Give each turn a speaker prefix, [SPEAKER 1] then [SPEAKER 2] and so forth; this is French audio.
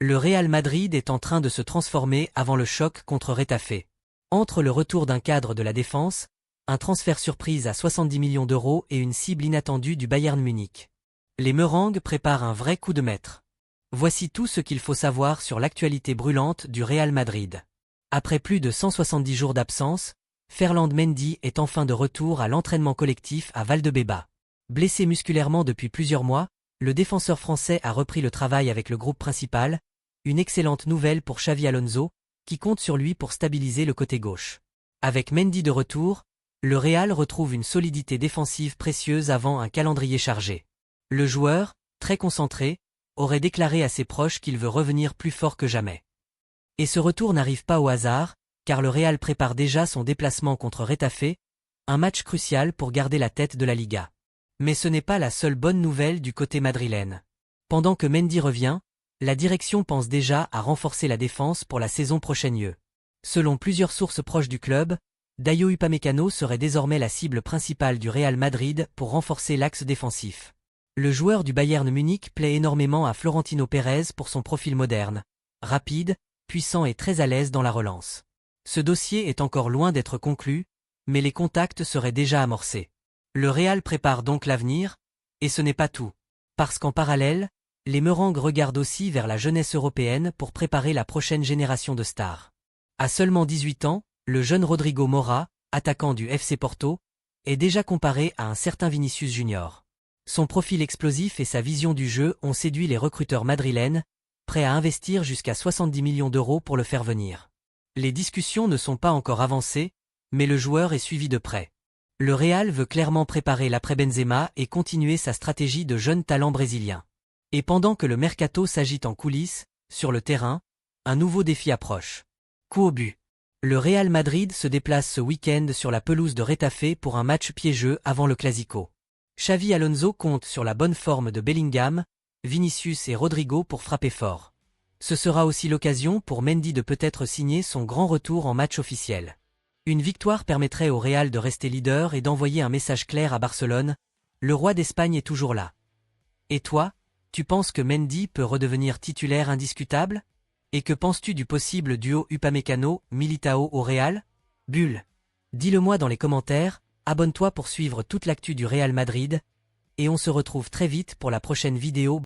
[SPEAKER 1] Le Real Madrid est en train de se transformer avant le choc contre Retafe. Entre le retour d'un cadre de la défense, un transfert surprise à 70 millions d'euros et une cible inattendue du Bayern Munich. Les Meringues préparent un vrai coup de maître. Voici tout ce qu'il faut savoir sur l'actualité brûlante du Real Madrid. Après plus de 170 jours d'absence, Ferland Mendy est enfin de retour à l'entraînement collectif à Valdebeba. Blessé musculairement depuis plusieurs mois, le défenseur français a repris le travail avec le groupe principal, une excellente nouvelle pour Xavi Alonso, qui compte sur lui pour stabiliser le côté gauche. Avec Mendy de retour, le Real retrouve une solidité défensive précieuse avant un calendrier chargé. Le joueur, très concentré, aurait déclaré à ses proches qu'il veut revenir plus fort que jamais. Et ce retour n'arrive pas au hasard, car le Real prépare déjà son déplacement contre Retafe, un match crucial pour garder la tête de la Liga. Mais ce n'est pas la seule bonne nouvelle du côté madrilène. Pendant que Mendy revient, la direction pense déjà à renforcer la défense pour la saison prochaine. Selon plusieurs sources proches du club, Dayo Upamecano serait désormais la cible principale du Real Madrid pour renforcer l'axe défensif. Le joueur du Bayern Munich plaît énormément à Florentino Pérez pour son profil moderne, rapide, puissant et très à l'aise dans la relance. Ce dossier est encore loin d'être conclu, mais les contacts seraient déjà amorcés. Le Real prépare donc l'avenir, et ce n'est pas tout. Parce qu'en parallèle, les Meringues regardent aussi vers la jeunesse européenne pour préparer la prochaine génération de stars. À seulement 18 ans, le jeune Rodrigo Moura, attaquant du FC Porto, est déjà comparé à un certain Vinicius Junior. Son profil explosif et sa vision du jeu ont séduit les recruteurs madrilènes, prêts à investir jusqu'à 70 millions d'euros pour le faire venir. Les discussions ne sont pas encore avancées, mais le joueur est suivi de près. Le Real veut clairement préparer l'après-Benzema et continuer sa stratégie de jeunes talents brésiliens. Et pendant que le mercato s'agite en coulisses, sur le terrain, un nouveau défi approche. Coup au but. Le Real Madrid se déplace ce week-end sur la pelouse de Retafe pour un match piégeux avant le Clasico. Xavi Alonso compte sur la bonne forme de Bellingham, Vinicius et Rodrigo pour frapper fort. Ce sera aussi l'occasion pour Mendy de peut-être signer son grand retour en match officiel. Une victoire permettrait au Real de rester leader et d'envoyer un message clair à Barcelone, le roi d'Espagne est toujours là. Et toi, tu penses que Mendy peut redevenir titulaire indiscutable? Et que penses-tu du possible duo Upamecano-Militao au Real? Bulle. Dis-le-moi dans les commentaires, abonne-toi pour suivre toute l'actu du Real Madrid, et on se retrouve très vite pour la prochaine vidéo.